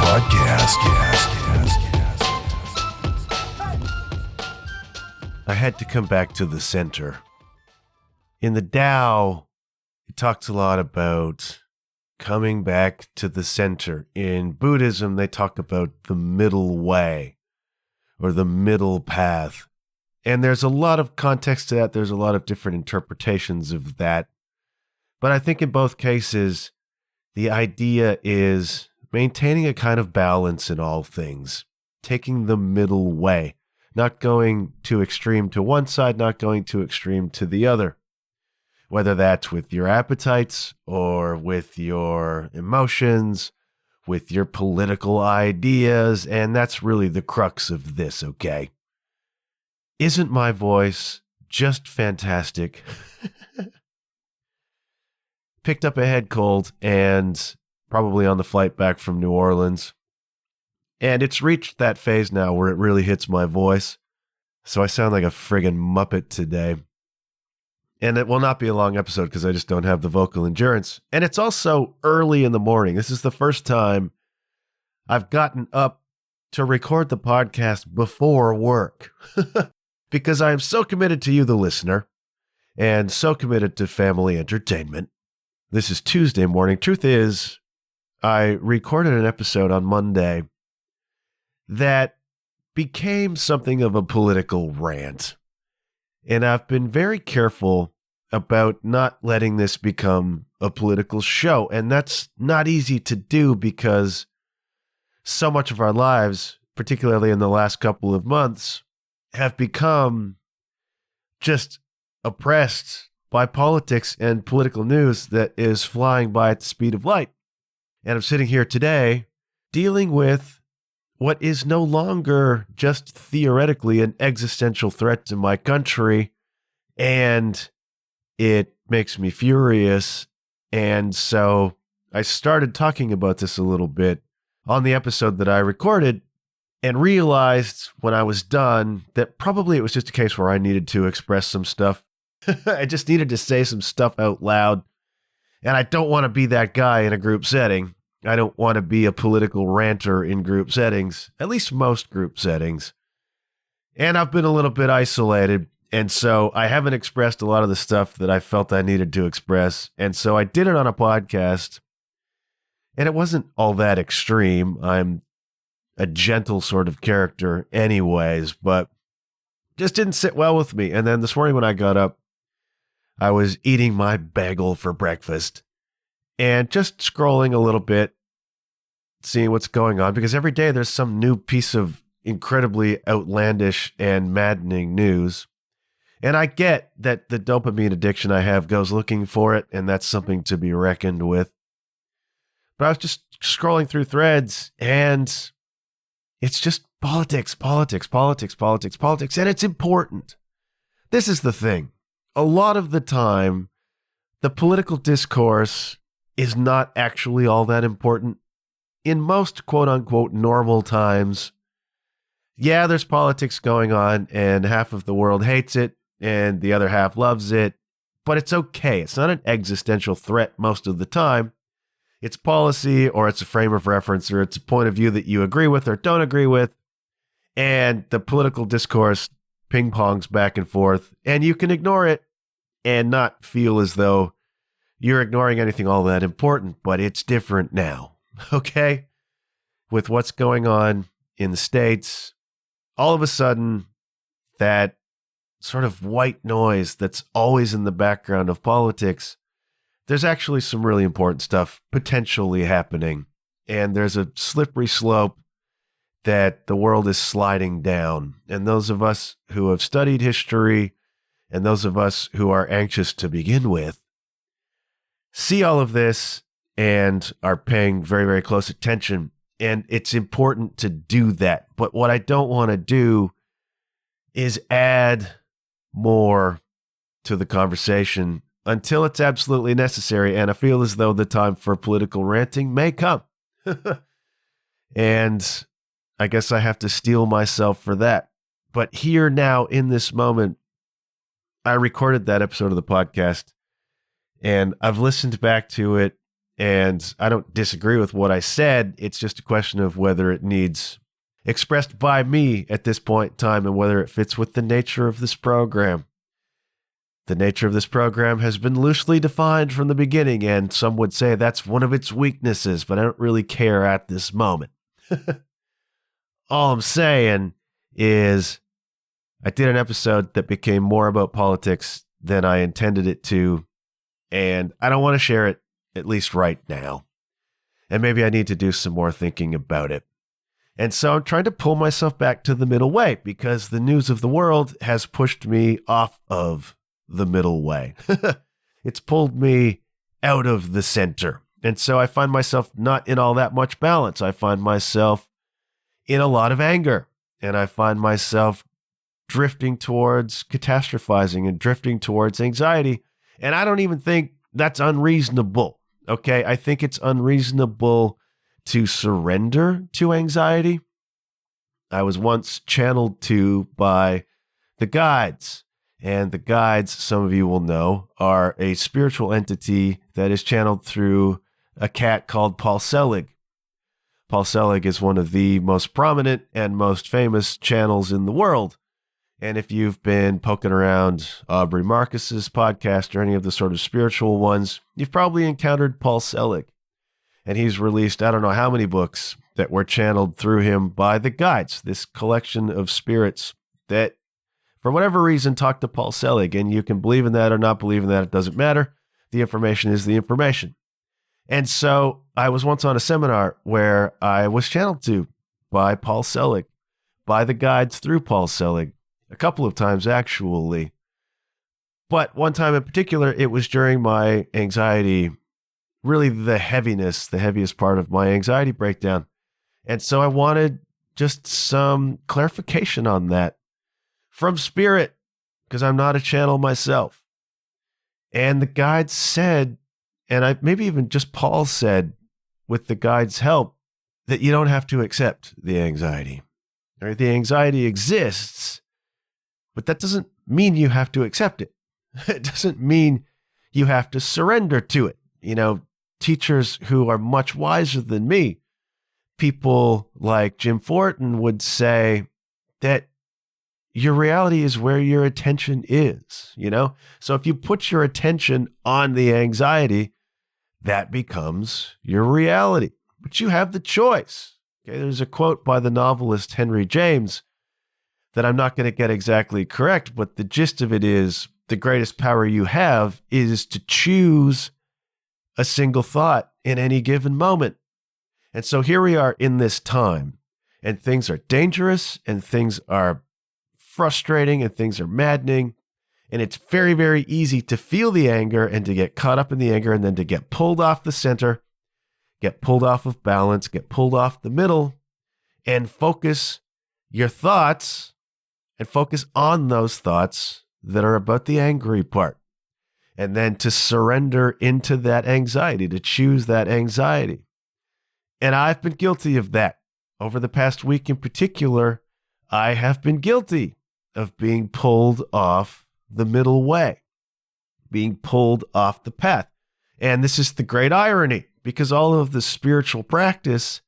podcast. I had to come back to the center. In the Tao, it talks a lot about coming back to the center. In Buddhism, they talk about the middle way or the middle path. And there's a lot of context to that. There's a lot of different interpretations of that. But I think in both cases, the idea is maintaining a kind of balance in all things, taking the middle way, not going too extreme to one side, not going too extreme to the other. Whether that's with your appetites or with your emotions, with your political ideas, and that's really the crux of this, okay? Isn't my voice just fantastic? Picked up a head cold and probably on the flight back from New Orleans. And it's reached that phase now where it really hits my voice. So I sound like a friggin' Muppet today. And it will not be a long episode because I just don't have the vocal endurance. And it's also early in the morning. This is the first time I've gotten up to record the podcast before work. Because I am so committed to you, the listener, and so committed to family entertainment. This is Tuesday morning. Truth is, I recorded an episode on Monday that became something of a political rant. And I've been very careful about not letting this become a political show. And that's not easy to do because so much of our lives, particularly in the last couple of months, have become just oppressed by politics and political news that is flying by at the speed of light. And I'm sitting here today dealing with what is no longer just theoretically an existential threat to my country, and it makes me furious. And so I started talking about this a little bit on the episode that I recorded, and realized when I was done that probably it was just a case where I needed to express some stuff. I just needed to say some stuff out loud. And I don't want to be that guy in a group setting. I don't want to be a political ranter in group settings, at least most group settings. And I've been a little bit isolated. And so I haven't expressed a lot of the stuff that I felt I needed to express. And so I did it on a podcast. And it wasn't all that extreme. I'm a gentle sort of character anyways, but just didn't sit well with me. And then this morning when I got up, I was eating my bagel for breakfast and just scrolling a little bit, seeing what's going on, because every day there's some new piece of incredibly outlandish and maddening news. And I get that the dopamine addiction I have goes looking for it, and that's something to be reckoned with. But I was just scrolling through threads, and it's just politics, and it's important. This is the thing. A lot of the time, the political discourse is not actually all that important. In most quote-unquote normal times, yeah, there's politics going on, and half of the world hates it, and the other half loves it, but it's okay. It's not an existential threat most of the time. It's policy, or it's a frame of reference, or it's a point of view that you agree with or don't agree with. And the political discourse ping-pongs back and forth, and you can ignore it and not feel as though you're ignoring anything all that important, but it's different now, okay? With what's going on in the States, all of a sudden, that sort of white noise that's always in the background of politics, there's actually some really important stuff potentially happening. And there's a slippery slope that the world is sliding down. And those of us who have studied history and those of us who are anxious to begin with see all of this and are paying very, very close attention. And it's important to do that. But what I don't want to do is add more to the conversation until it's absolutely necessary. And I feel as though the time for political ranting may come. And I guess I have to steel myself for that. But here now in this moment, I recorded that episode of the podcast and I've listened back to it And I don't disagree with what I said. It's just a question of whether it needs expressed by me at this point in time and whether it fits with the nature of this program. The nature of this program has been loosely defined from the beginning, and some would say that's one of its weaknesses, but I don't really care at this moment. All I'm saying is I did an episode that became more about politics than I intended it to, and I don't want to share it, at least right now. And maybe I need to do some more thinking about it. And so I'm trying to pull myself back to the middle way because the news of the world has pushed me off of the middle way. It's pulled me out of the center. And so I find myself not in all that much balance. I find myself in a lot of anger, and I find myself drifting towards catastrophizing and drifting towards anxiety. And I don't even think that's unreasonable. Okay. I think it's unreasonable to surrender to anxiety. I was once channeled to by the guides. And the guides, some of you will know, are a spiritual entity that is channeled through a cat called Paul Selig. Paul Selig is one of the most prominent and most famous channels in the world. And if you've been poking around Aubrey Marcus's podcast or any of the sort of spiritual ones, you've probably encountered Paul Selig. And he's released I don't know how many books that were channeled through him by the guides, this collection of spirits that for whatever reason, talk to Paul Selig, and you can believe in that or not believe in that. It doesn't matter. The information is the information. And so I was once on a seminar where I was channeled to by Paul Selig, by the guides through Paul Selig, a couple of times actually. But one time in particular, it was during my anxiety, really the heaviest part of my anxiety breakdown. And so I wanted just some clarification on that. From spirit, because I'm not a channel myself. And the guides said, and maybe even just Paul said, with the guides' help, that you don't have to accept the anxiety. Or the anxiety exists, but that doesn't mean you have to accept it. It doesn't mean you have to surrender to it. You know, teachers who are much wiser than me, people like Jim Fortin would say that your reality is where your attention is, you know? So if you put your attention on the anxiety, that becomes your reality. But you have the choice. Okay, there's a quote by the novelist Henry James that I'm not going to get exactly correct, but the gist of it is the greatest power you have is to choose a single thought in any given moment. And so here we are in this time, and things are dangerous, and things are frustrating, and things are maddening, and it's very, very easy to feel the anger and to get caught up in the anger and then to get pulled off the center, get pulled off of balance, get pulled off the middle, and focus your thoughts and focus on those thoughts that are about the angry part, and then to surrender into that anxiety, to choose that anxiety. And I've been guilty of that. Over the past week in particular, I have been guilty of being pulled off the middle way, being pulled off the path. And this is the great irony, because all of the spiritual practice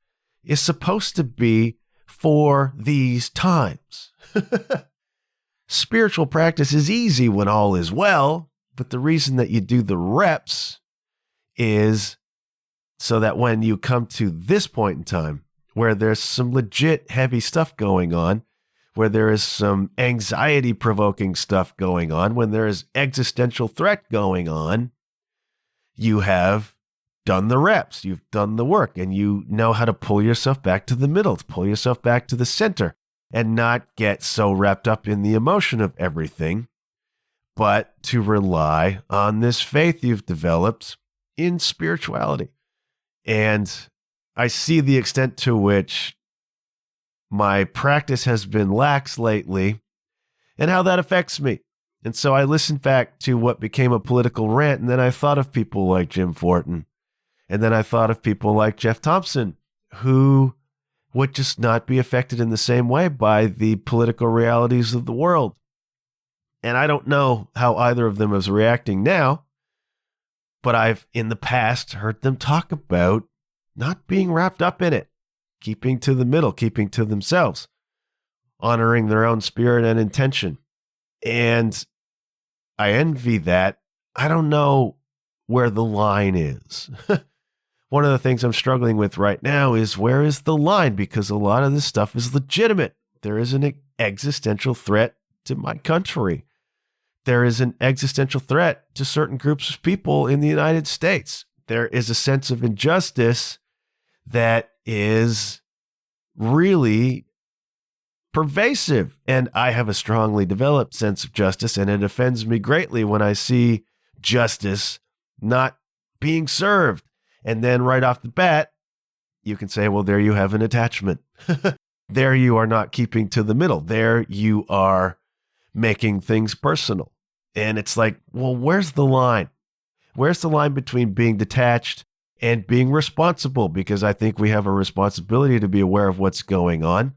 is supposed to be for these times. Spiritual practice is easy when all is well, but the reason that you do the reps is so that when you come to this point in time, where there's some legit heavy stuff going on, where there is some anxiety-provoking stuff going on, when there is existential threat going on, you have done the reps, you've done the work, and you know how to pull yourself back to the middle, to pull yourself back to the center, and not get so wrapped up in the emotion of everything, but to rely on this faith you've developed in spirituality. And I see the extent to which my practice has been lax lately and how that affects me. And so I listened back to what became a political rant, and then I thought of people like Jim Fortin, and then I thought of people like Jeff Thompson, who would just not be affected in the same way by the political realities of the world. And I don't know how either of them is reacting now, But I've in the past heard them talk about not being wrapped up in it, keeping to the middle, keeping to themselves, honoring their own spirit and intention. And I envy that. I don't know where the line is. One of the things I'm struggling with right now is where is the line? Because a lot of this stuff is legitimate. There is an existential threat to my country. There is an existential threat to certain groups of people in the United States. There is a sense of injustice that is really pervasive. And I have a strongly developed sense of justice, and it offends me greatly when I see justice not being served. And then right off the bat, you can say, well, there you have an attachment. There you are not keeping to the middle. There you are making things personal. And it's like, well, where's the line? Where's the line between being detached and being responsible? Because I think we have a responsibility to be aware of what's going on.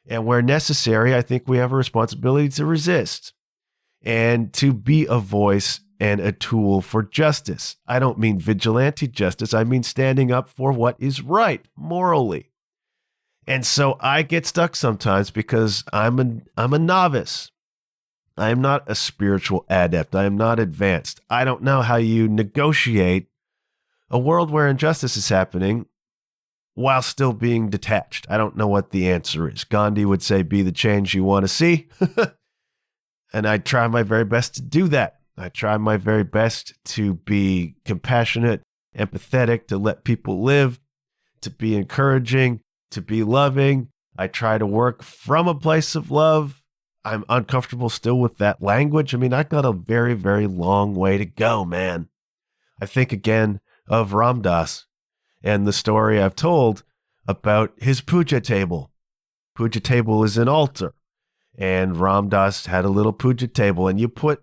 And where necessary, I think we have a responsibility to resist and to be a voice and a tool for justice. I don't mean vigilante justice. I mean standing up for what is right morally. And so I get stuck sometimes because I'm a novice. I am not a spiritual adept. I am not advanced. I don't know how you negotiate a world where injustice is happening while still being detached. I don't know what the answer is. Gandhi would say, be the change you want to see. And I try my very best to do that. I try my very best to be compassionate, empathetic, to let people live, to be encouraging, to be loving. I try to work from a place of love. I'm uncomfortable still with that language. I mean, I've got a very, very long way to go, man. I think again of Ram Dass and the story I've told about his puja table. Puja table is an altar, and Ram Dass had a little puja table, and you put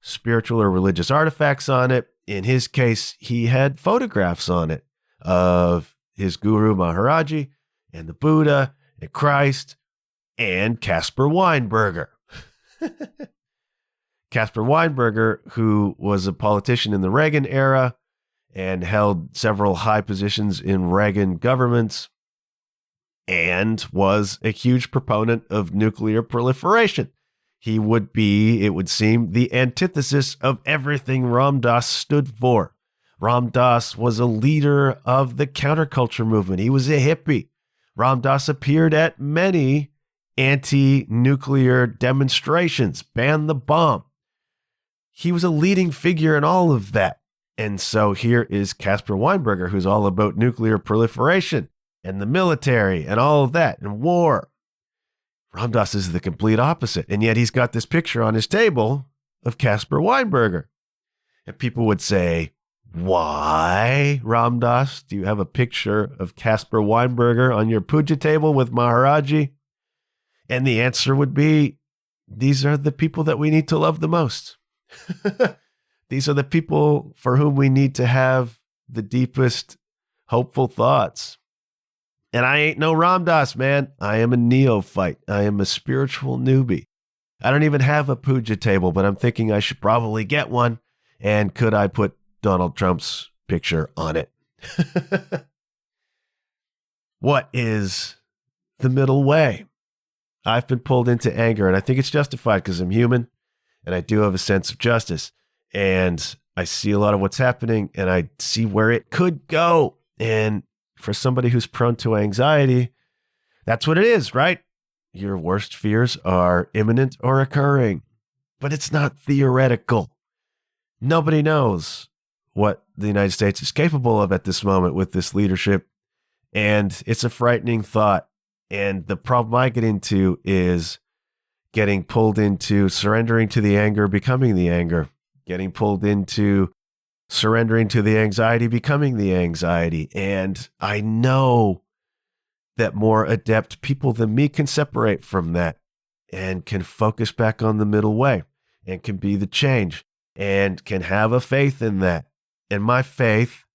spiritual or religious artifacts on it. In his case, he had photographs on it of his guru Maharaji and the Buddha and Christ and Caspar Weinberger. Caspar Weinberger, who was a politician in the Reagan era and held several high positions in Reagan governments and was a huge proponent of nuclear proliferation. He would be, it would seem, the antithesis of everything Ram Dass stood for. Ram Dass was a leader of the counterculture movement. He was a hippie. Ram Dass appeared at many anti-nuclear demonstrations, banned the bomb. He was a leading figure in all of that. And so here is Caspar Weinberger, who's all about nuclear proliferation and the military and all of that and war. Ram Dass is the complete opposite. And yet he's got this picture on his table of Caspar Weinberger. And people would say, why, Ram Dass, do you have a picture of Caspar Weinberger on your puja table with Maharaji? And the answer would be, these are the people that we need to love the most. These are the people for whom we need to have the deepest hopeful thoughts. And I ain't no Ram Dass, man. I am a neophyte. I am a spiritual newbie. I don't even have a puja table, but I'm thinking I should probably get one. And could I put Donald Trump's picture on it? What is the middle way? I've been pulled into anger, and I think it's justified because I'm human, and I do have a sense of justice. And I see a lot of what's happening, and I see where it could go. And for somebody who's prone to anxiety, that's what it is, right? Your worst fears are imminent or occurring, but it's not theoretical. Nobody knows what the United States is capable of at this moment with this leadership, and it's a frightening thought. And the problem I get into is getting pulled into surrendering to the anger, becoming the anger, getting pulled into surrendering to the anxiety, becoming the anxiety. And I know that more adept people than me can separate from that and can focus back on the middle way and can be the change and can have a faith in that. And my faith,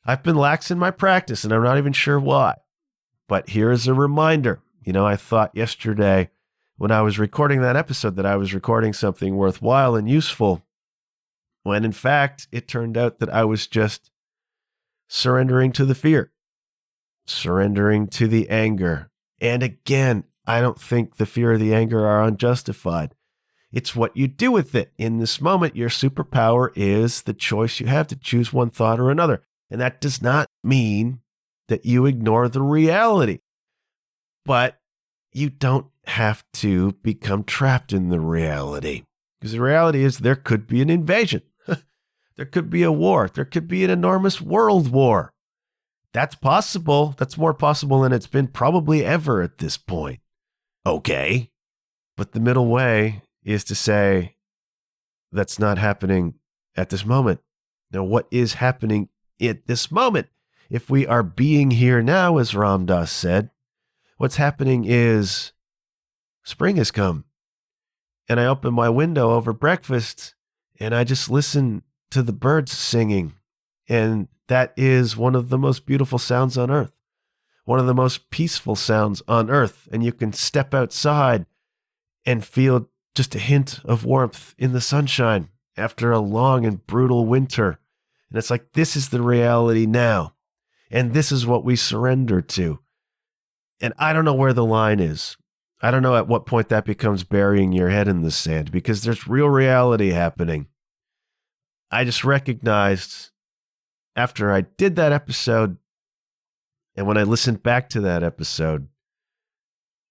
I've been lax in my practice, and I'm not even sure why. But here's a reminder. You know, I thought yesterday when I was recording that episode that I was recording something worthwhile and useful. when in fact, it turned out that I was just surrendering to the fear, surrendering to the anger. And again, I don't think the fear or the anger are unjustified. It's what you do with it. In this moment, your superpower is the choice you have to choose one thought or another. And that does not mean that you ignore the reality. But you don't have to become trapped in the reality. Because the reality is there could be an invasion. There could be a war. There could be an enormous world war. That's possible. That's more possible than it's been probably ever at this point. Okay. But the middle way is to say that's not happening at this moment. Now, what is happening at this moment? If we are being here now, as Ram Dass said, what's happening is spring has come. And I open my window over breakfast and I just listen to the birds singing. And that is one of the most beautiful sounds on earth, one of the most peaceful sounds on earth. And you can step outside and feel just a hint of warmth in the sunshine after a long and brutal winter. And it's like, this is the reality now. And this is what we surrender to. And I don't know where the line is. I don't know at what point that becomes burying your head in the sand, because there's real reality happening. I just recognized after I did that episode, and when I listened back to that episode,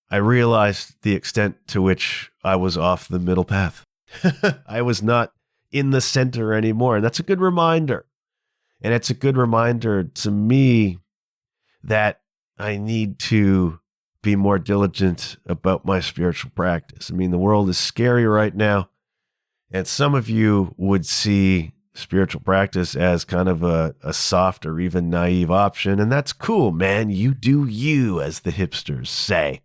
I realized the extent to which I was off the middle path. I was not in the center anymore. And that's a good reminder. And it's a good reminder to me that I need to be more diligent about my spiritual practice. I mean, the world is scary right now. And some of you would see spiritual practice as kind of a soft or even naive option. And that's cool, man. You do you, as the hipsters say.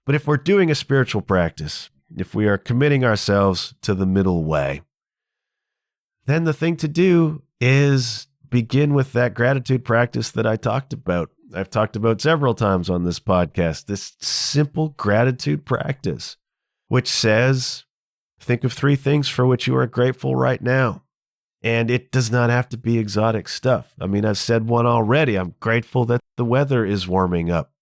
But if we're doing a spiritual practice, if we are committing ourselves to the middle way, then the thing to do is begin with that gratitude practice that I talked about. I've talked about several times on this podcast, this simple gratitude practice, which says, think of 3 things for which you are grateful right now. And it does not have to be exotic stuff. I mean, I've said one already. I'm grateful that the weather is warming up.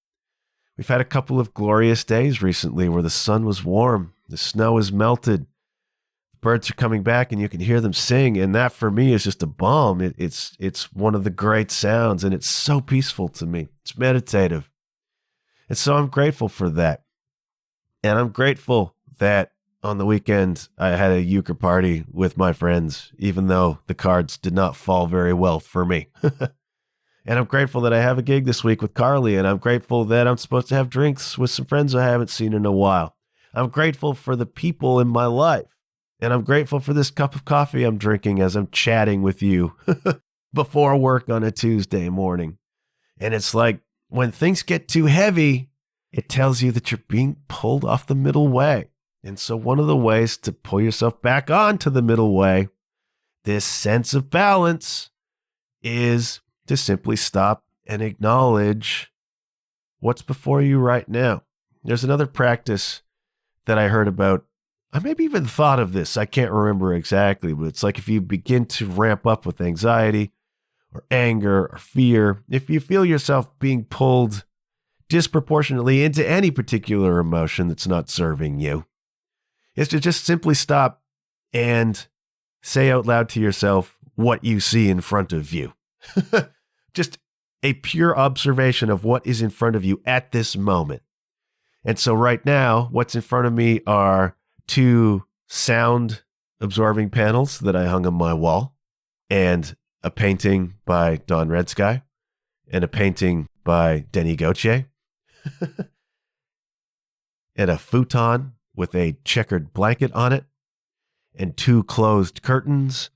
We've had a couple of glorious days recently where the sun was warm, the snow is melted, the birds are coming back and you can hear them sing. And that for me is just a balm. It's one of the great sounds and it's so peaceful to me. It's meditative. And so I'm grateful for that. And I'm grateful that on the weekend I had a euchre party with my friends, even though the cards did not fall very well for me. And I'm grateful that I have a gig this week with Carly, and I'm grateful that I'm supposed to have drinks with some friends I haven't seen in a while. I'm grateful for the people in my life, and I'm grateful for this cup of coffee I'm drinking as I'm chatting with you before work on a Tuesday morning. And it's like, when things get too heavy, it tells you that you're being pulled off the middle way. And so one of the ways to pull yourself back onto the middle way, this sense of balance, is to simply stop and acknowledge what's before you right now. There's another practice that I heard about. I maybe even thought of this. I can't remember exactly, but it's like if you begin to ramp up with anxiety or anger or fear, if you feel yourself being pulled disproportionately into any particular emotion that's not serving you, is to just simply stop and say out loud to yourself what you see in front of you. Just a pure observation of what is in front of you at this moment. And so right now, what's in front of me are 2 sound absorbing panels that I hung on my wall, and a painting by Don Red Sky, and a painting by Denis Gautier, and a futon with a checkered blanket on it, and 2 closed curtains,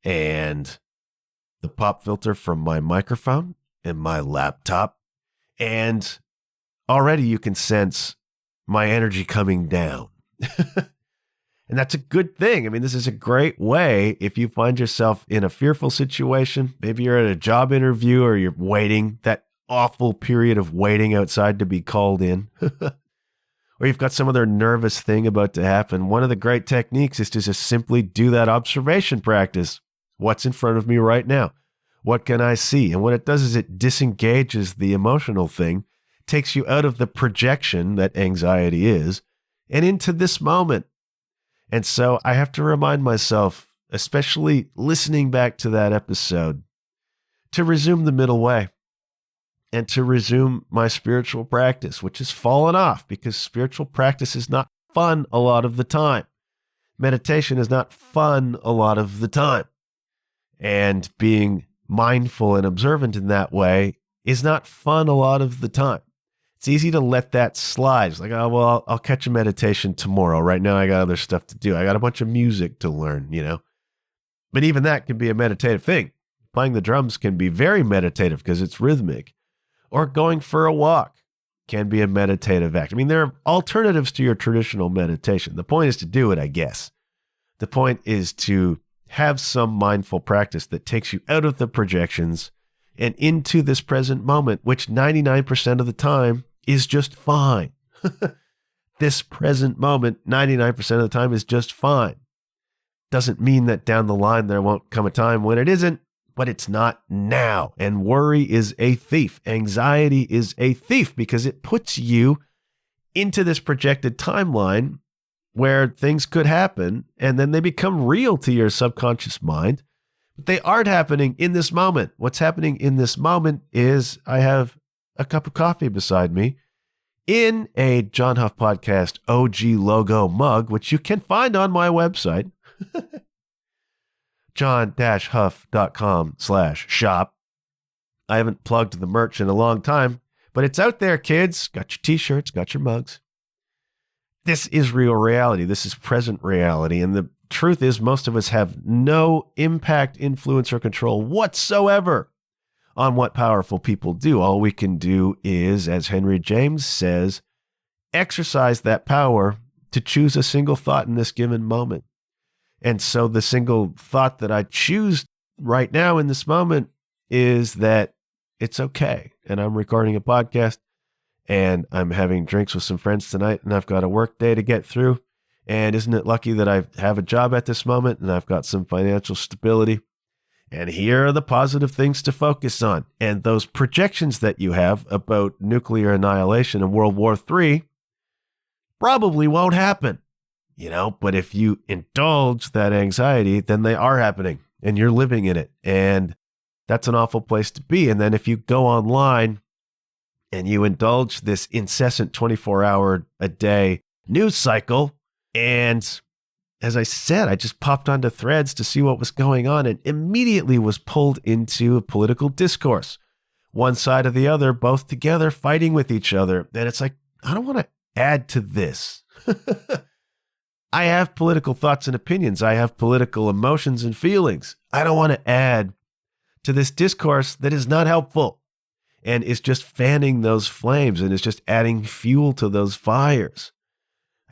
and the pop filter from my microphone and my laptop. And already you can sense my energy coming down. And that's a good thing. I mean, this is a great way if you find yourself in a fearful situation. Maybe you're at a job interview or you're waiting, that awful period of waiting outside to be called in. or you've got some other nervous thing about to happen, one of the great techniques is to just simply do that observation practice. What's in front of me right now? What can I see? And what it does is it disengages the emotional thing, takes you out of the projection that anxiety is, and into this moment. And so I have to remind myself, especially listening back to that episode, to resume the middle way and to resume my spiritual practice, which has fallen off because spiritual practice is not fun a lot of the time. Meditation is not fun a lot of the time. And being mindful and observant in that way is not fun a lot of the time. It's easy to let that slide. It's like, oh, well, I'll catch a meditation tomorrow. Right now, I got other stuff to do. I got a bunch of music to learn, But even that can be a meditative thing. Playing the drums can be very meditative because it's rhythmic. Or going for a walk can be a meditative act. I mean, there are alternatives to your traditional meditation. The point is to do it, I guess. The point is to have some mindful practice that takes you out of the projections and into this present moment, which 99% of the time is just fine. This present moment, 99% of the time is just fine. Doesn't mean that down the line there won't come a time when it isn't, but it's not now. And worry is a thief. Anxiety is a thief because it puts you into this projected timeline where things could happen, and then they become real to your subconscious mind. But they aren't happening in this moment. What's happening in this moment is I have a cup of coffee beside me in a John Huff Podcast OG logo mug, which you can find on my website, john-huff.com/shop. I haven't plugged the merch in a long time, but it's out there, kids. Got your t-shirts, got your mugs. This is real reality. This is present reality. And the truth is most of us have no impact, influence, or control whatsoever on what powerful people do. All we can do is, as Henry James says, exercise that power to choose a single thought in this given moment. And so the single thought that I choose right now in this moment is that it's okay. And I'm recording a podcast and I'm having drinks with some friends tonight and I've got a work day to get through. And isn't it lucky that I have a job at this moment and I've got some financial stability? And here are the positive things to focus on. And those projections that you have about nuclear annihilation and World War III probably won't happen, but if you indulge that anxiety, then they are happening and you're living in it. And that's an awful place to be. And then if you go online and you indulge this incessant 24-hour-a-day news cycle, and as I said, I just popped onto Threads to see what was going on and immediately was pulled into a political discourse. One side or the other, both together, fighting with each other. And it's like, I don't want to add to this. I have political thoughts and opinions. I have political emotions and feelings. I don't want to add to this discourse that is not helpful and is just fanning those flames and is just adding fuel to those fires.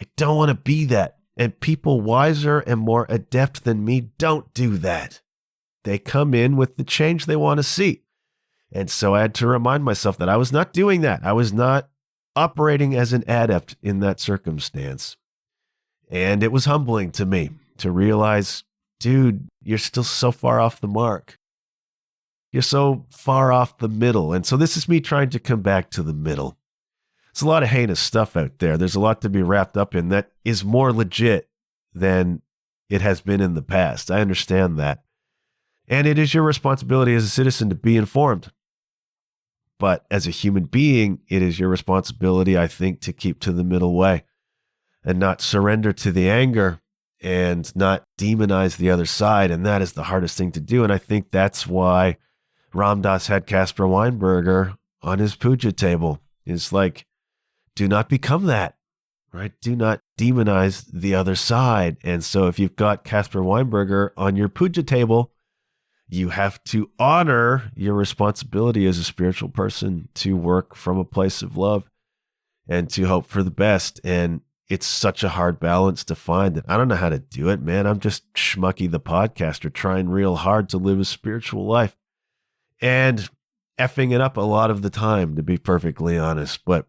I don't want to be that. And people wiser and more adept than me don't do that. They come in with the change they want to see. And so I had to remind myself that I was not doing that. I was not operating as an adept in that circumstance. And it was humbling to me to realize, dude, you're still so far off the mark. You're so far off the middle. And so this is me trying to come back to the middle. There's a lot of heinous stuff out there. There's a lot to be wrapped up in that is more legit than it has been in the past. I understand that. And it is your responsibility as a citizen to be informed. But as a human being, it is your responsibility, I think, to keep to the middle way and not surrender to the anger and not demonize the other side. And that is the hardest thing to do. And I think that's why Ram Dass had Caspar Weinberger on his puja table. It's like, do not become that, right? Do not demonize the other side. And so if you've got Caspar Weinberger on your puja table, you have to honor your responsibility as a spiritual person to work from a place of love and to hope for the best. And it's such a hard balance to find that I don't know how to do it, man. I'm just Schmucky the podcaster trying real hard to live a spiritual life and effing it up a lot of the time, to be perfectly honest. But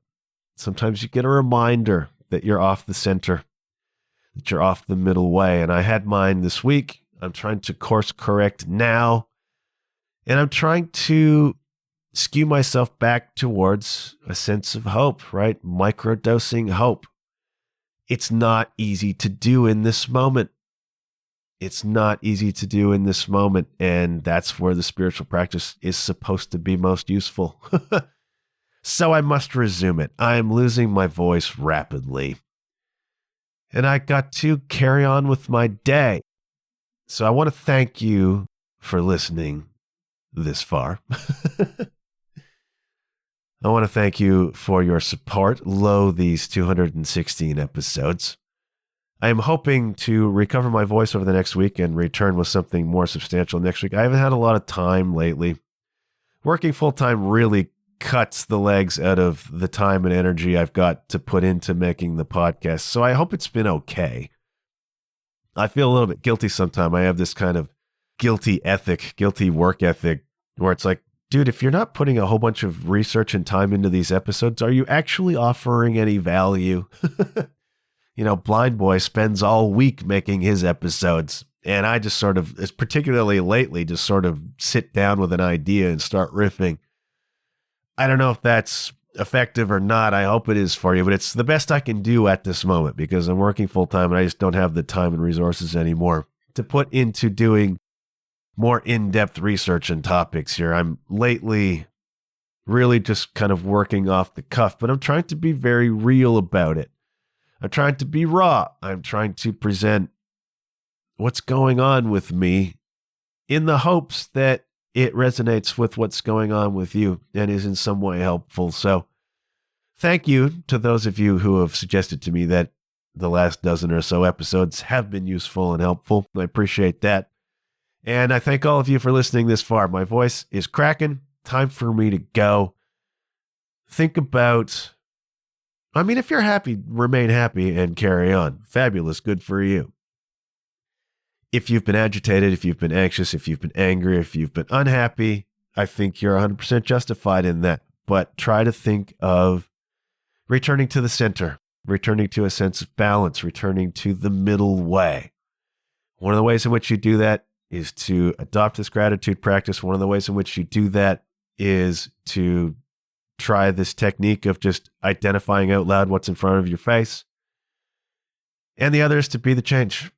sometimes you get a reminder that you're off the center, that you're off the middle way. And I had mine this week. I'm trying to course correct now. And I'm trying to skew myself back towards a sense of hope, right? Microdosing hope. It's not easy to do in this moment. It's not easy to do in this moment. And that's where the spiritual practice is supposed to be most useful. So I must resume it. I am losing my voice rapidly. And I got to carry on with my day. So I want to thank you for listening this far. I want to thank you for your support. These 216 episodes. I am hoping to recover my voice over the next week and return with something more substantial next week. I haven't had a lot of time lately. Working full-time really cuts the legs out of the time and energy I've got to put into making the podcast. So I hope it's been okay. I feel a little bit guilty sometimes. I have this kind of guilty work ethic, where it's like, dude, if you're not putting a whole bunch of research and time into these episodes, are you actually offering any value? Blind Boy spends all week making his episodes. And I just sort of, particularly lately, just sort of sit down with an idea and start riffing. I don't know if that's effective or not. I hope it is for you, but it's the best I can do at this moment because I'm working full time and I just don't have the time and resources anymore to put into doing more in-depth research and topics here. I'm lately really just kind of working off the cuff, but I'm trying to be very real about it. I'm trying to be raw. I'm trying to present what's going on with me in the hopes that it resonates with what's going on with you and is in some way helpful. So thank you to those of you who have suggested to me that the last dozen or so episodes have been useful and helpful. I appreciate that. And I thank all of you for listening this far. My voice is cracking. Time for me to go. Think about, if you're happy, remain happy and carry on. Fabulous. Good for you. If you've been agitated, if you've been anxious, if you've been angry, if you've been unhappy, I think you're 100% justified in that. But try to think of returning to the center, returning to a sense of balance, returning to the middle way. One of the ways in which you do that is to adopt this gratitude practice. One of the ways in which you do that is to try this technique of just identifying out loud what's in front of your face. And the other is to be the change,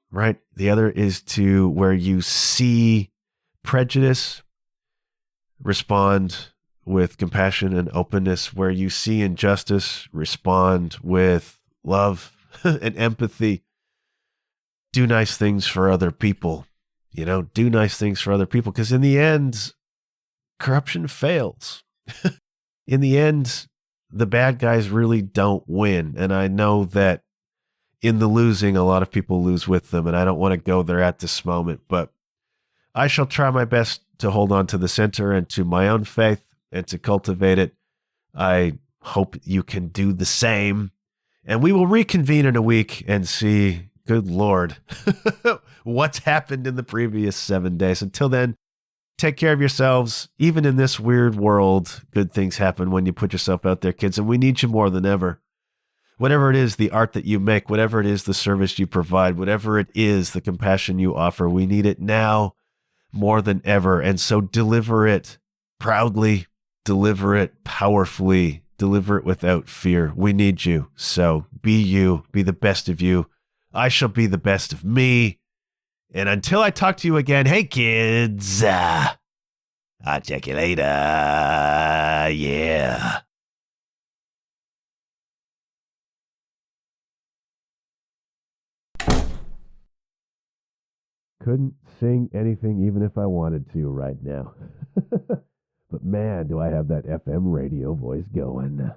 right? The other is to, where you see prejudice, respond with compassion and openness. Where you see injustice, respond with love and empathy. Do nice things for other people. Do nice things for other people, because in the end, corruption fails. In the end, the bad guys really don't win. And I know that in the losing, a lot of people lose with them, and I don't want to go there at this moment, but I shall try my best to hold on to the center and to my own faith and to cultivate it. I hope you can do the same, and we will reconvene in a week and see, good Lord, what's happened in the previous 7 days. Until then, take care of yourselves. Even in this weird world, good things happen when you put yourself out there, kids, and we need you more than ever. Whatever it is, the art that you make, whatever it is, the service you provide, whatever it is, the compassion you offer, we need it now more than ever. And so deliver it proudly, deliver it powerfully, deliver it without fear. We need you. So be you, be the best of you. I shall be the best of me. And until I talk to you again, hey kids, I'll check you later. Yeah. Couldn't sing anything even if I wanted to right now. But man, do I have that FM radio voice going.